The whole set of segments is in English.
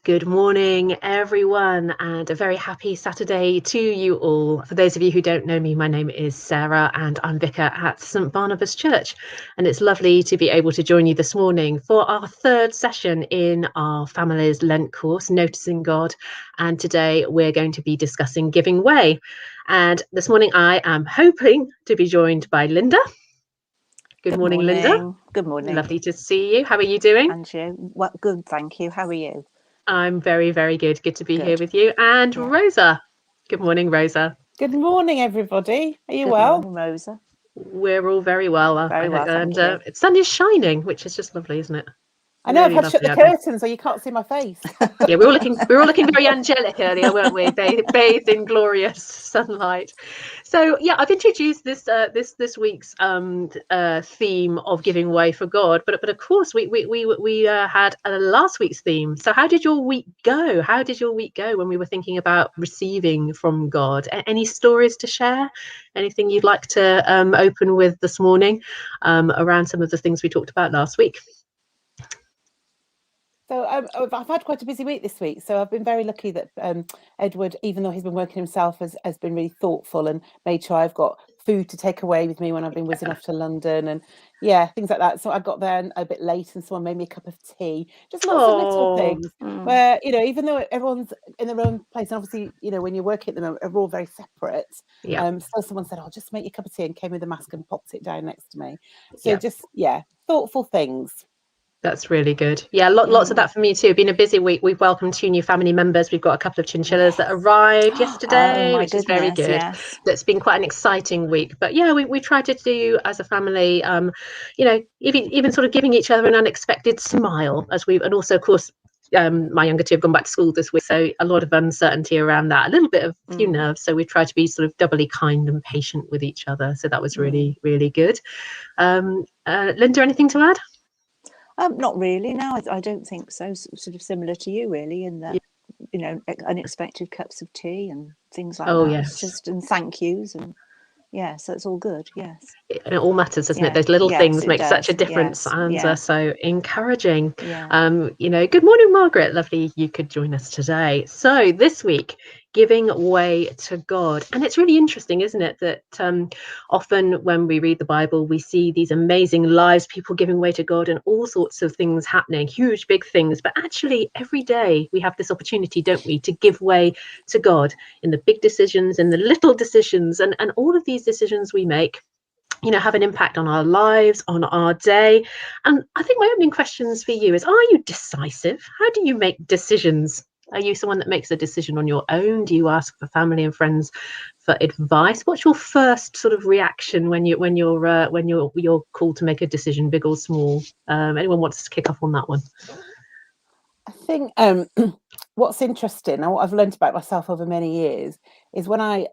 Good morning, everyone, and a very happy Saturday to you all. For those of you who don't know me, my name is Sarah, and I'm vicar at St Barnabas Church. And it's lovely to be able to join you this morning for our third session in our Families Lent course, Noticing God. And today we're going to be discussing giving way. And this morning I am hoping to be joined by Linda. Good morning, Linda. Good morning. Lovely to see you. How are you doing? And you? Well, good, thank you. How are you? I'm very, very good. Good to be here with you. And Rosa. Good morning, Rosa. Good morning, everybody. Are you Good well? morning, Rosa. We're all very well. Very well, and thank you. The sun is shining, which is just lovely, isn't it? I know, really I've had to shut the curtains so you can't see my face. Yeah, we were looking very angelic earlier, weren't we? Bathed in glorious sunlight. So yeah, I've introduced this this week's theme of giving way for God, but of course we had last week's theme. So how did your week go? How did your week go when we were thinking about receiving from God? Any stories to share? Anything you'd like to open with this morning around some of the things we talked about last week? So I've had quite a busy week this week. So I've been very lucky that Edward, even though he's been working himself, has been really thoughtful and made sure I've got food to take away with me when I've been whizzing off to London and things like that. So I got there a bit late and someone made me a cup of tea. Just lots of little things where, even though everyone's in their own place, and obviously, when you're working at the moment, we're all very separate. Still someone said, "I'll just make you a cup of tea," and came with a mask and popped it down next to me. So thoughtful things. That's really good. Yeah, lots of that for me too. Been a busy week. We've welcomed 2 new family members. We've got a couple of chinchillas that arrived yesterday, which is very good. Yes. That's been quite an exciting week. But yeah, we tried to do as a family, even sort of giving each other an unexpected smile and also, of course, my younger 2 have gone back to school this week, so a lot of uncertainty around that, a little bit of few nerves. So we tried to be sort of doubly kind and patient with each other. So that was really, really good. Linda, anything to add? Not really. No, I don't think so. Sort of similar to you, really, in that unexpected cups of tea and things like that. Yes. And thank yous and so it's all good. Yes, it all matters, doesn't it? Those little things make such a difference and are so encouraging. Good morning, Margaret. Lovely you could join us today. So this week, giving way to God. And it's really interesting, isn't it, that often when we read the Bible, we see these amazing lives, people giving way to God and all sorts of things happening, huge, big things. But actually, every day we have this opportunity, don't we, to give way to God in the big decisions, in the little decisions, and all of these decisions we make have an impact on our lives, on our day. And I think my opening questions for you is, are you decisive? How do you make decisions? Are you someone that makes a decision on your own? Do you ask for family and friends for advice? What's your first sort of reaction when you're called to make a decision, big or small? Anyone wants to kick off on that one? I think what's interesting and what I've learned about myself over many years is when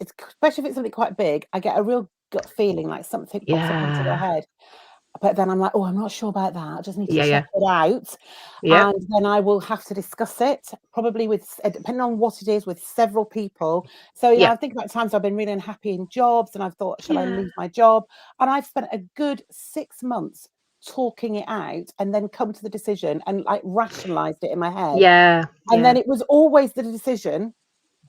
it's, especially if it's something quite big, I get a real gut feeling like something pops up into my head. But then I'm like, I'm not sure about that. I just need to check it out. And then I will have to discuss it, probably depending on what it is, with several people. So I think about times I've been really unhappy in jobs and I've thought, shall I leave my job? And I've spent a good 6 months talking it out and then come to the decision and like rationalized it in my head. And then it was always the decision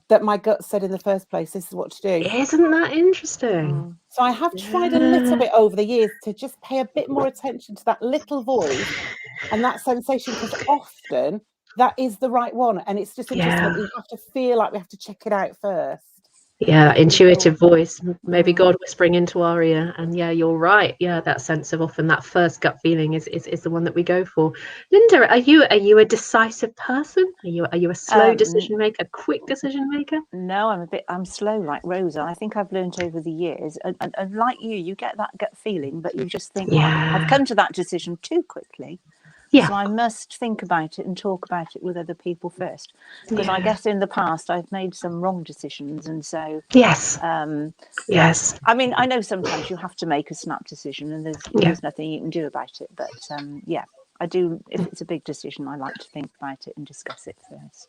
that my gut said in the first place, this is what to do. Isn't that interesting? So I have tried a little bit over the years to just pay a bit more attention to that little voice and that sensation, because often that is the right one. And it's just interesting that we have to feel like we have to check it out first. That intuitive voice, maybe God whispering into our ear. And you're right. That sense of often that first gut feeling is the one that we go for. Linda, are you a decisive person? Are you a slow decision maker, a quick decision maker? No, I'm slow like Rosa. I think I've learned over the years, and like you get that gut feeling, but you just think, I've come to that decision too quickly. So I must think about it and talk about it with other people first, because I guess in the past I've made some wrong decisions, and so yes. I mean, I know sometimes you have to make a snap decision, and there's nothing you can do about it. But I do, if it's a big decision, I like to think about it and discuss it first.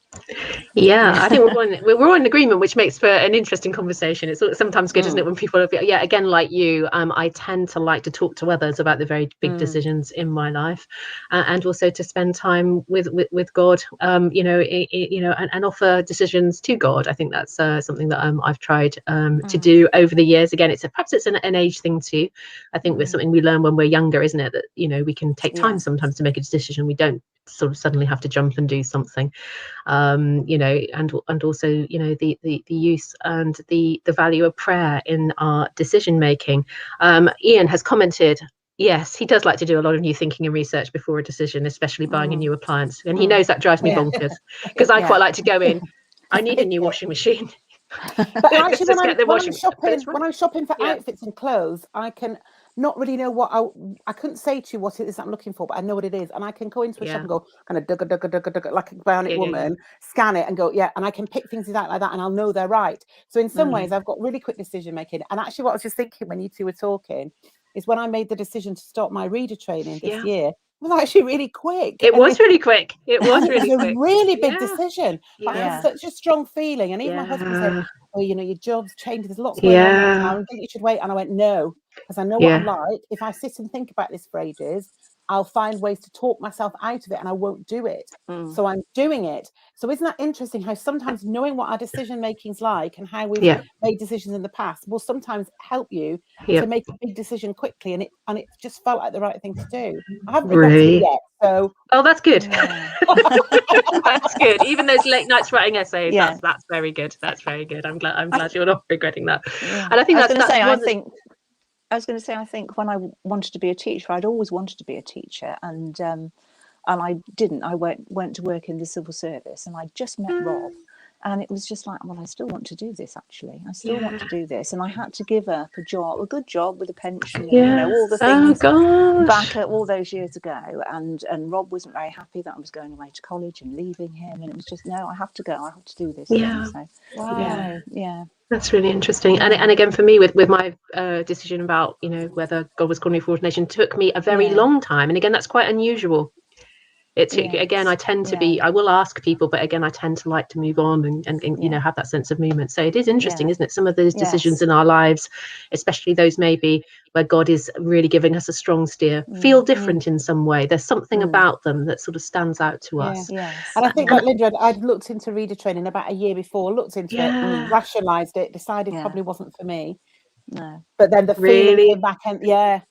Yeah, I think we're all in agreement, which makes for an interesting conversation. It's sometimes good, isn't it, when people are, again, like you, I tend to like to talk to others about the very big decisions in my life, and also to spend time with God, and offer decisions to God. I think that's something that I've tried to do over the years. Again, perhaps it's an age thing too. I think it's something we learn when we're younger, isn't it? That we can take time sometimes to make a decision. We don't sort of suddenly have to jump and do something, and also the use and the value of prayer in our decision making. Ian has commented, yes, he does like to do a lot of new thinking and research before a decision, especially buying a new appliance, and he knows that drives me bonkers, because I quite like to go in, I need a new washing machine. But actually, when I'm shopping for outfits and clothes, I can not really know what I couldn't say to you what it is I'm looking for, but I know what it is, and I can go into a shop and go kind of dugga like a bionic woman, scan it and go and I can pick things out like that, and I'll know they're right. So in some ways, I've got really quick decision making. And actually, what I was just thinking when you two were talking is when I made the decision to start my reader training this year. It was actually really quick. It was really quick. It was really quick. A really big decision. But I had such a strong feeling. And even my husband said, oh, your job's changing. There's lots going on right now. I think you should wait. And I went, no, because I know what I'm like. If I sit and think about this for ages, I'll find ways to talk myself out of it, and I won't do it. So I'm doing it. So isn't that interesting how sometimes knowing what our decision making's like and how we've made decisions in the past will sometimes help you to make a big decision quickly, and it just felt like the right thing to do. I haven't regretted it yet. So that's good. That's good. Even those late nights writing essays, that's very good. That's very good. I'm glad you're not regretting that. And I think I was going to say, I think when I wanted to be a teacher, I'd always wanted to be a teacher, and I didn't. I went to work in the civil service, and I just met Rob, and it was just like, well, I still want to do this. Actually, I still want to do this, and I had to give up a good job with a pension, and all the things back at all those years ago. And Rob wasn't very happy that I was going away to college and leaving him, and it was just, no, I have to go. I have to do this. So, That's really interesting. And again, for me, with my decision about whether God was calling me for ordination, took me a very long time. And again, that's quite unusual. Again, I tend to be, I will ask people, but again, I tend to like to move on and have that sense of movement. So it is interesting, isn't it? Some of those decisions in our lives, especially those maybe where God is really giving us a strong steer, feel different in some way. There's something about them that sort of stands out to us. And I think, like Linda, I'd looked into reader training about a year before, looked into it, rationalised it, decided probably wasn't for me. No, but then the feeling came back, and then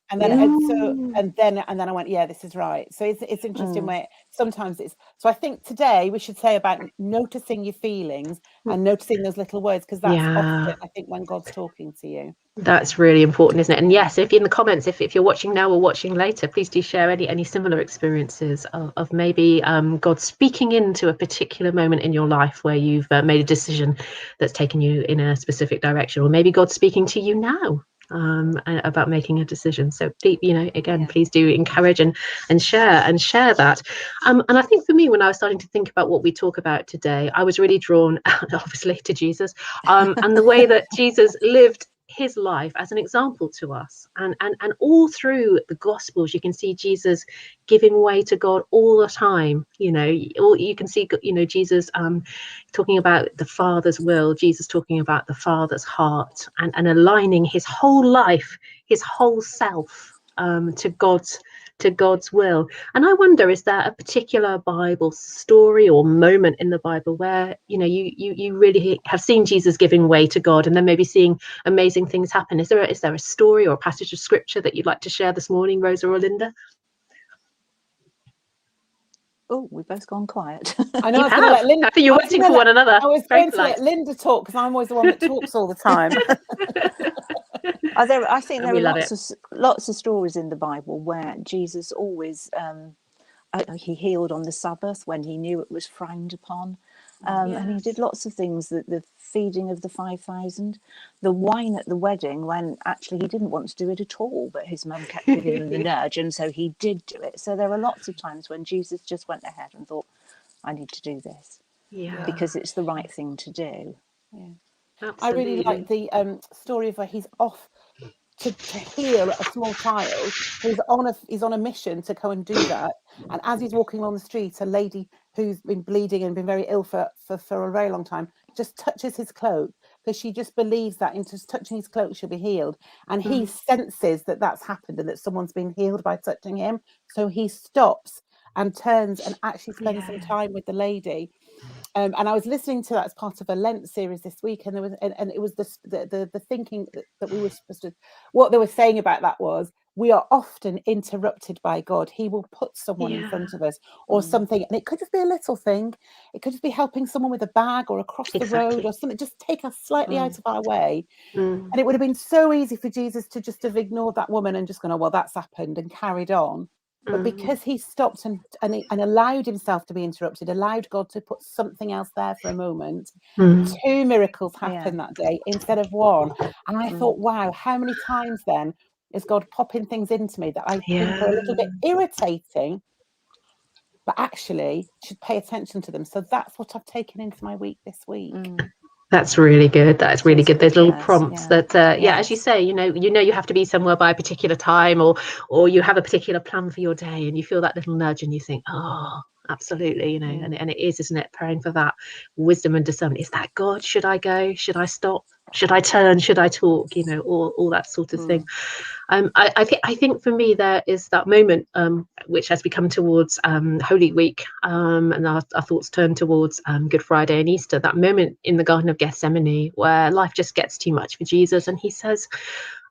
I went, this is right. So it's interesting where sometimes it's. So I think today we should say about noticing your feelings and noticing those little words, because that's often, I think, when God's talking to you. That's really important, isn't it? And yes, if in the comments, if you're watching now or watching later, please do share any similar experiences of maybe God speaking into a particular moment in your life where you've made a decision that's taken you in a specific direction, or maybe God's speaking to you now about making a decision. So please do encourage and share that. And I think for me, when I was starting to think about what we talk about today, I was really drawn obviously to Jesus, and the way that Jesus lived his life as an example to us, and all through the Gospels you can see Jesus giving way to God all the time. You can see Jesus talking about the Father's will, Jesus talking about the Father's heart, and aligning his whole life, his whole self to God's will. And I wonder, is there a particular Bible story or moment in the Bible where you really have seen Jesus giving way to God, and then maybe seeing amazing things happen? Is there a story or a passage of scripture that you'd like to share this morning, Rosa or Linda? Oh, we've both gone quiet. I know. I think you're waiting for one another. I was going to let Linda talk, because I'm always the one that talks all the time. I think there are lots of stories in the Bible where Jesus always he healed on the Sabbath when he knew it was frowned upon, and he did lots of things. The feeding of the 5,000, the wine at the wedding when actually he didn't want to do it at all, but his mum kept giving him the nudge, and so he did do it. So there are lots of times when Jesus just went ahead and thought, I need to do this because it's the right thing to do. I really like the story of where he's off to heal a small child. He's on a mission to go and do that. And as he's walking along the street, a lady who's been bleeding and been very ill for a very long time just touches his cloak, because she just believes that in just touching his cloak she'll be healed. And he senses that that's happened and that someone's been healed by touching him. So he stops and turns and actually spends some time with the lady. And I was listening to that as part of a Lent series this week, and there was and it was the thinking that we were supposed to, what they were saying about that was, we are often interrupted by God. He will put someone in front of us or something, and it could just be a little thing. It could just be helping someone with a bag or across the road or something, just take us slightly out of our way. And it would have been so easy for Jesus to just have ignored that woman and just gone, oh, well, that's happened, and carried on. But because he stopped and allowed himself to be interrupted, allowed God to put something else there for a moment, 2 miracles happened that day instead of one. And I thought, wow, how many times then is God popping things into me that I think are a little bit irritating, but actually should pay attention to them. So that's what I've taken into my week this week. That's really good. That's really good. There's little prompts that, as you say, you know, you have to be somewhere by a particular time, or you have a particular plan for your day, and you feel that little nudge, and you think, oh, absolutely, you know, and it is, isn't it? Praying for that wisdom and discernment. Is that God? Should I go? Should I stop? Should I turn? Should I talk? You know, all that sort of thing. I think for me there is that moment, which as we come towards Holy Week, and our thoughts turn towards Good Friday and Easter, that moment in the Garden of Gethsemane where life just gets too much for Jesus, and he says,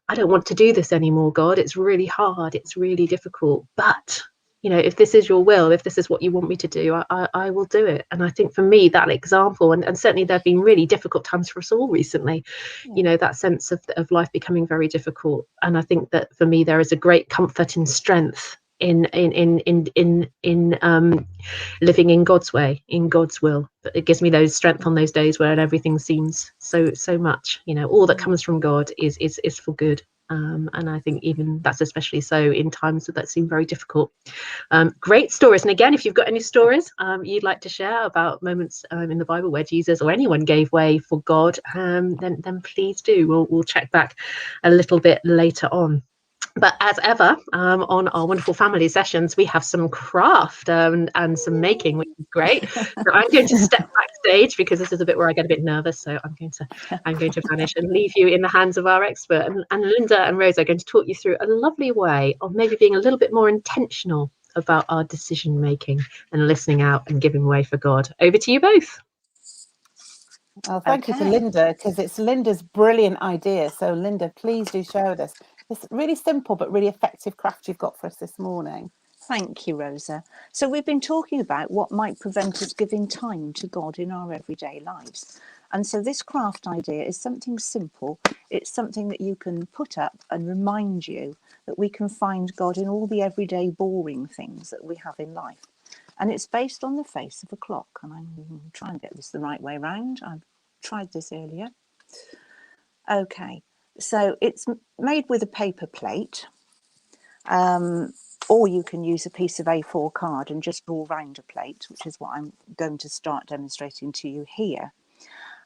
I don't want to do this anymore, God. It's really hard. It's really difficult. But you know, if this is your will, if this is what you want me to do, I will do it. And I think for me, that example, and certainly there have been really difficult times for us all recently, you know, that sense of life becoming very difficult. And I think that for me, there is a great comfort and strength in living in God's way, in God's will. But it gives me those strength on those days where everything seems so much, you know, all that comes from God is for good. And I think even that's especially so in times that seem very difficult. Great stories. And again, if you've got any stories you'd like to share about moments in the Bible where Jesus or anyone gave way for God, then please do. We'll check back a little bit later on. But as ever, on our wonderful family sessions, we have some craft and some making, which is great. So I'm going to step backstage because this is a bit where I get a bit nervous. So I'm going to vanish and leave you in the hands of our expert. And Linda and Rose are going to talk you through a lovely way of maybe being a little bit more intentional about our decision making and listening out and giving way for God. Over to you both. Oh, thank you to Linda, because it's Linda's brilliant idea. So Linda, please do share with us this really simple but really effective craft you've got for us this morning. Thank you, Rosa. So we've been talking about what might prevent us giving time to God in our everyday lives. And so this craft idea is something simple. It's something that you can put up and remind you that we can find God in all the everyday boring things that we have in life. And it's based on the face of a clock. And I'm trying to get this the right way around. I've tried this earlier. Okay, so it's made with a paper plate. Or you can use a piece of A4 card and just draw round a plate, which is what I'm going to start demonstrating to you here.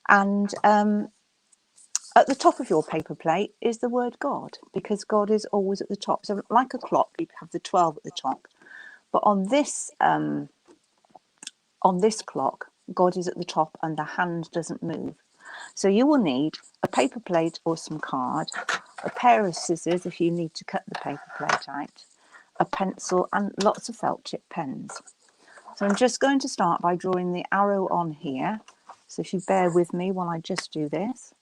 And at the top of your paper plate is the word God, because God is always at the top. So like a clock, you have the 12 at the top. But on this clock, God is at the top and the hand doesn't move. So you will need a paper plate or some card, a pair of scissors if you need to cut the paper plate out, a pencil and lots of felt tip pens. So I'm just going to start by drawing the arrow on here. So if you bear with me while I just do this.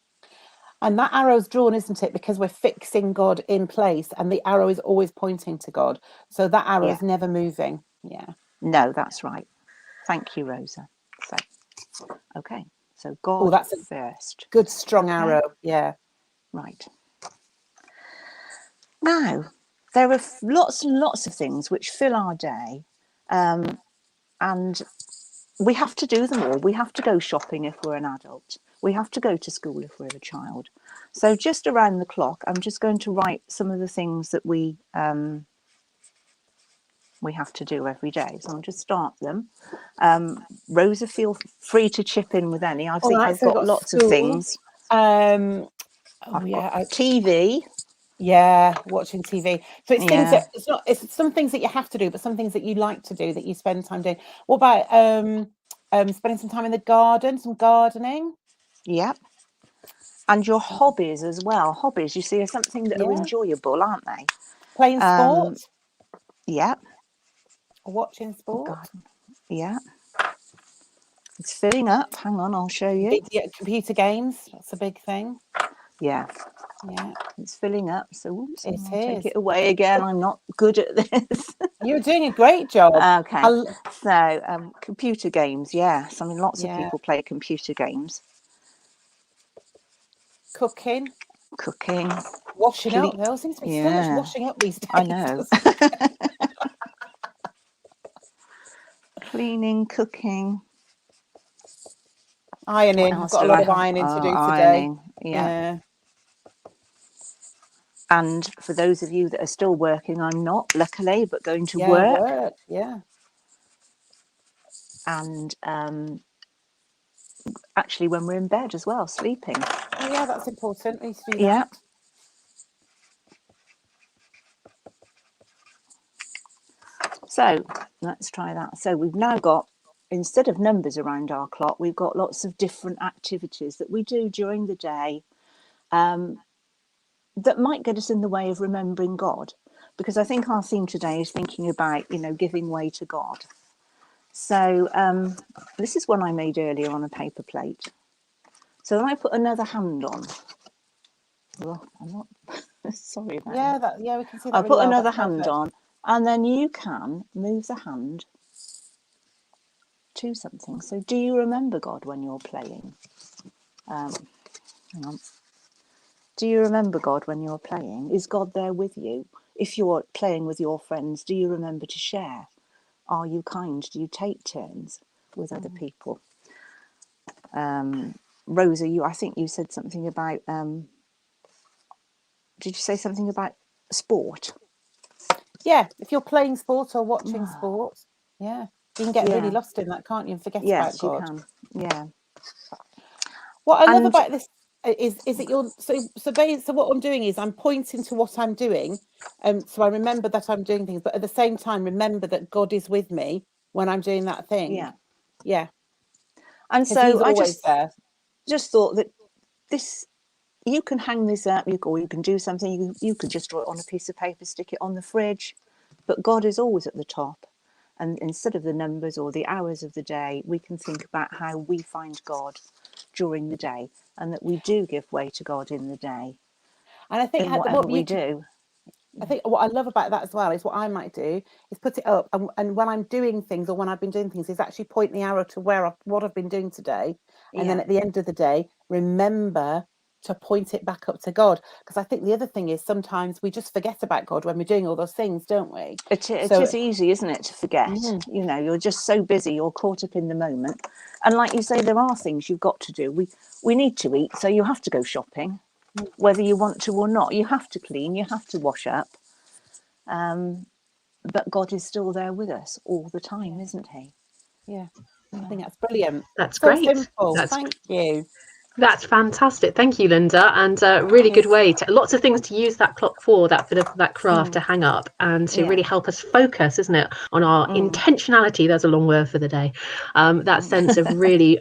And that arrow's drawn, isn't it? Because we're fixing God in place and the arrow is always pointing to God. So that arrow is never moving. Yeah. No, that's right. Thank you, Rosa. So, okay. So God that's first. Good, strong arrow. Yeah. Right. Now, there are lots and lots of things which fill our day. And we have to do them all. We have to go shopping if we're an adult. We have to go to school if we're a child. So just around the clock, I'm just going to write some of the things that we have to do every day. So I'll just start them. Rosa, feel free to chip in with any. I think I've got lots of things. I've got TV. Yeah, watching TV. So it's things that it's some things that you have to do, but some things that you like to do that you spend time doing. What about spending some time in the garden, some gardening? Yep. And your hobbies as well. Hobbies, you see, are something that are enjoyable, aren't they? Playing sport. Yeah. Watching sport. Yeah. It's filling up. Hang on, I'll show you. Computer games. That's a big thing. Yeah. Yeah. It's filling up. So I'll take it away again. I'm not good at this. You're doing a great job. Okay. So computer games, yes. I mean, lots of people play computer games. Cooking. Washing up. There seems to be so much washing up these days. I know. Cleaning, cooking. Ironing. I've got a lot of ironing to do today. Ironing, yeah. And for those of you that are still working, I'm not, luckily, but going to work. Yeah. And actually when we're in bed as well, sleeping. Oh yeah, that's important. We need to do that. So let's try that. So we've now got, instead of numbers around our clock, we've got lots of different activities that we do during the day that might get us in the way of remembering God. Because I think our theme today is thinking about, giving way to God. So this is one I made earlier on a paper plate. So then I put another hand on. Well, I'm not sorry about that. We can see that. I put another hand on, and then you can move the hand to something. So do you remember God when you're playing? Hang on. Do you remember God when you're playing? Is God there with you? If you're playing with your friends, do you remember to share? Are you kind? Do you take turns with other people? Rosa, I think you said something about, did you say something about sport? Yeah, if you're playing sport or watching sport, you can get really lost in that, can't you, and forget about God. Yes, you can. Yeah. What I love about this is that you're so what I'm doing is I'm pointing to what I'm doing, so I remember that I'm doing things, but at the same time remember that God is with me when I'm doing that thing. Yeah. And so I just thought that this, you can hang this up, or you can do something. You could just draw it on a piece of paper, stick it on the fridge, but God is always at the top. And instead of the numbers or the hours of the day, we can think about how we find God during the day, and that we do give way to God in the day. And I think whatever we do. I think what I love about that as well is what I might do is put it up, and when I'm doing things, or when I've been doing things, is actually point the arrow to what I've been doing today, and then at the end of the day, remember to point it back up to God. Because I think the other thing is sometimes we just forget about God when we're doing all those things, don't we? It is easy, isn't it, to forget? You're just so busy, you're caught up in the moment. And like you say, there are things you've got to do. We need to eat, so you have to go shopping, whether you want to or not. You have to clean, you have to wash up. But God is still there with us all the time, isn't he? Yeah, I think that's brilliant. That's great. Simple. Thank you. That's fantastic. Thank you, Linda. And really good way to, lots of things to use that clock for, that bit of that craft to hang up and to really help us focus, isn't it, on our intentionality. There's a long word for the day. That sense of really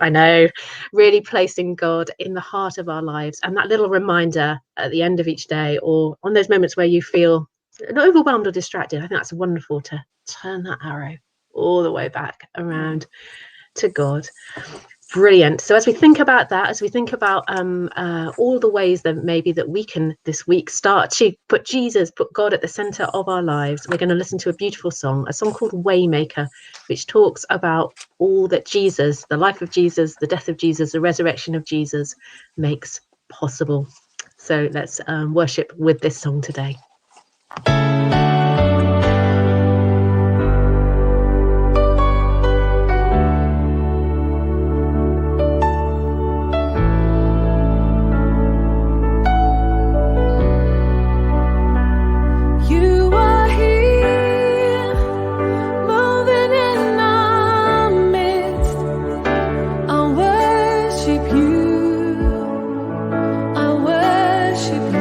placing God in the heart of our lives, and that little reminder at the end of each day, or on those moments where you feel overwhelmed or distracted. I think that's wonderful to turn that arrow all the way back around to God. Brilliant. So as we think about that, as we think about all the ways that maybe that we can this week start to put God at the center of our lives, we're going to listen to a beautiful song, a song called Waymaker, which talks about all that Jesus, the life of Jesus, the death of Jesus, the resurrection of Jesus makes possible. So let's worship with this song today. I worship you.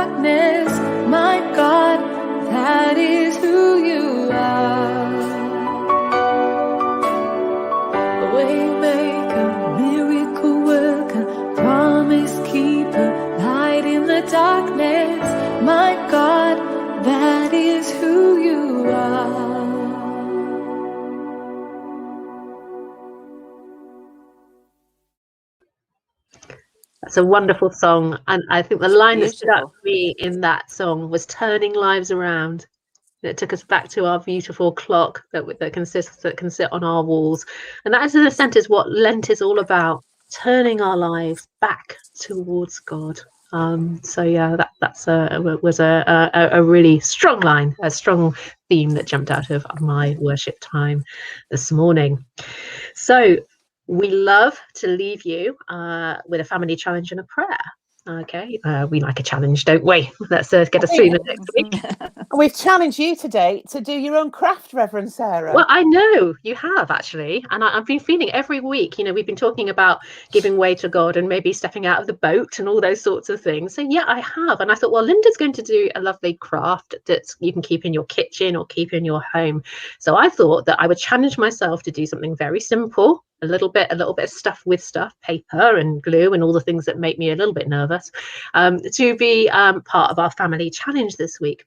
darkness, my God, that is who you are. A waymaker, miracle worker, promise keeper, light in the darkness, my God, that is who you are. That's a wonderful song, and I think the line that stood out for me in that song was turning lives around. It took us back to our beautiful clock that can sit on our walls, and that is in a sense is what Lent is all about: turning our lives back towards God. So yeah, that was a really strong line, a strong theme that jumped out of my worship time this morning. So we love to leave you with a family challenge and a prayer. Okay, we like a challenge, don't we? Let's get us through the next week. We've challenged you today to do your own craft, Reverend Sarah. Well, I know you have actually, and I've been feeling every week, we've been talking about giving way to God and maybe stepping out of the boat and all those sorts of things. So yeah, I have, and I thought, well, Linda's going to do a lovely craft that you can keep in your kitchen or keep in your home. So I thought that I would challenge myself to do something very simple. A little bit of stuff with stuff, paper and glue and all the things that make me a little bit nervous, to be part of our family challenge this week.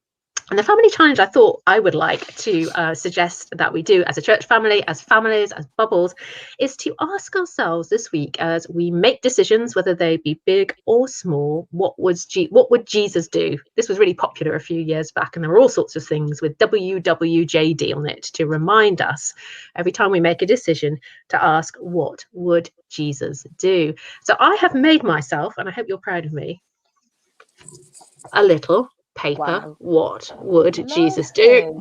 And the family challenge I thought I would like to suggest that we do as a church family, as families, as bubbles, is to ask ourselves this week as we make decisions, whether they be big or small, what would Jesus do? This was really popular a few years back, and there were all sorts of things with WWJD on it to remind us every time we make a decision to ask, what would Jesus do? So I have made myself, and I hope you're proud of me, a little paper. Wow. What would Jesus do?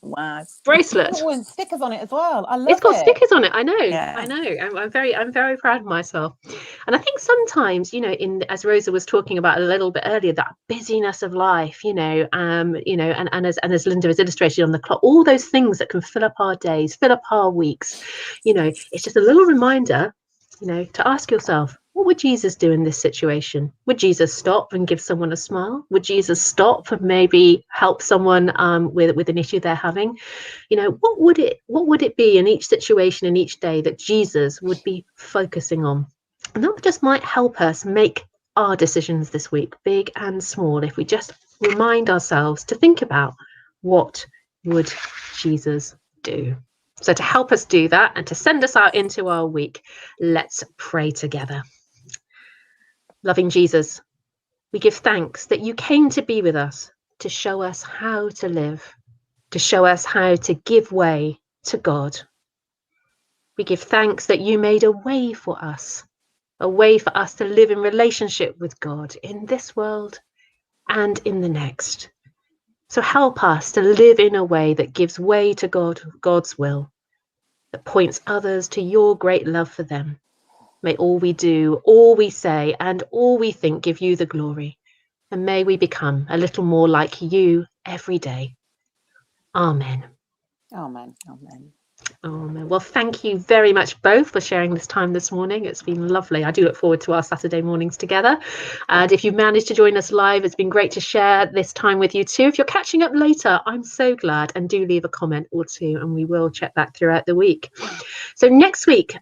Wow. Bracelet. With stickers on it as well. I love it. It's got stickers on it. I know. Yeah. I know. I'm very proud of myself. And I think sometimes, as Rosa was talking about a little bit earlier, that busyness of life, and as Linda has illustrated on the clock, all those things that can fill up our days, fill up our weeks, it's just a little reminder, to ask yourself, what would Jesus do in this situation? Would Jesus stop and give someone a smile? Would Jesus stop and maybe help someone with an issue they're having? What would it be in each situation, in each day, that Jesus would be focusing on? And that just might help us make our decisions this week, big and small, if we just remind ourselves to think about, what would Jesus do? So to help us do that and to send us out into our week, let's pray together. Loving Jesus, we give thanks that you came to be with us, to show us how to live, to show us how to give way to God. We give thanks that you made a way for us to live in relationship with God in this world and in the next. So help us to live in a way that gives way to God's will, that points others to your great love for them. May all we do, all we say, and all we think give you the glory. And may we become a little more like you every day. Amen. Amen. Amen. Amen. Well, thank you very much both for sharing this time this morning. It's been lovely. I do look forward to our Saturday mornings together. And if you've managed to join us live, it's been great to share this time with you too. If you're catching up later, I'm so glad, and do leave a comment or two, and we will check that throughout the week. So next week's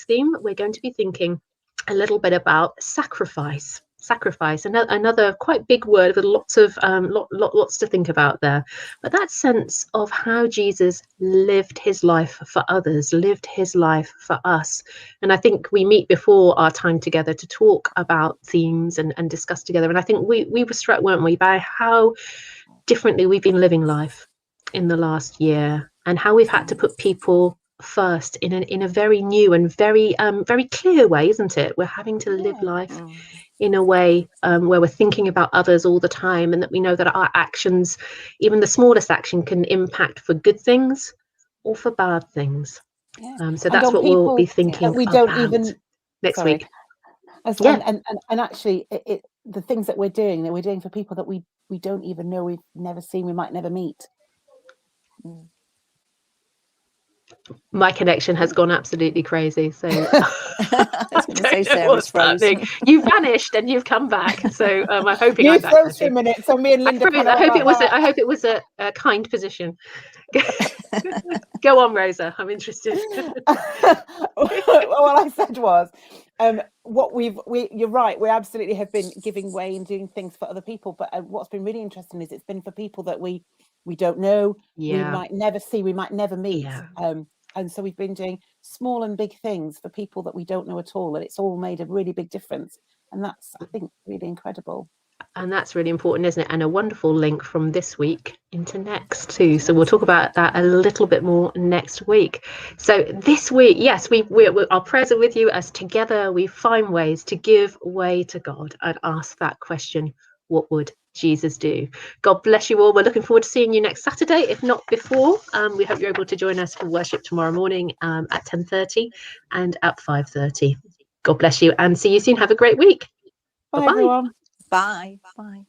theme, we're going to be thinking a little bit about sacrifice. Another quite big word with lots to think about there, but that sense of how Jesus lived his life for others, lived his life for us. And I think we meet before our time together to talk about themes and discuss together, and I think we were struck, weren't we, by how differently we've been living life in the last year, and how we've had to put people first in a very new and very clear way, isn't it? We're having to live life in a way where we're thinking about others all the time, and that we know that our actions, even the smallest action, can impact for good things or for bad things. So that's what we'll be thinking we don't even next week. And actually, the things that we're doing for people that we don't even know, we've never seen, we might never meet. My connection has gone absolutely crazy. So I was going to say Sarah's frozen. You vanished and you've come back. So I'm hoping you froze for a minute. So me and Linda. I hope it was a kind position. Go on, Rosa. I'm interested. What I said was, you're right. We absolutely have been giving way and doing things for other people. But what's been really interesting is it's been for people that we don't know, we might never see, we might never meet. And so we've been doing small and big things for people that we don't know at all, and it's all made a really big difference. And that's, I think, really incredible. And that's really important, isn't it? And a wonderful link from this week into next too. So we'll talk about that a little bit more next week. So this week, yes, our prayers are with you as together we find ways to give way to God and ask that question, what would Jesus do? God bless you all. We're looking forward to seeing you next Saturday, if not before. We hope you're able to join us for worship tomorrow morning at 10:30 and at 5:30. God bless you and see you soon. Have a great week. Bye, everyone. Bye. Bye.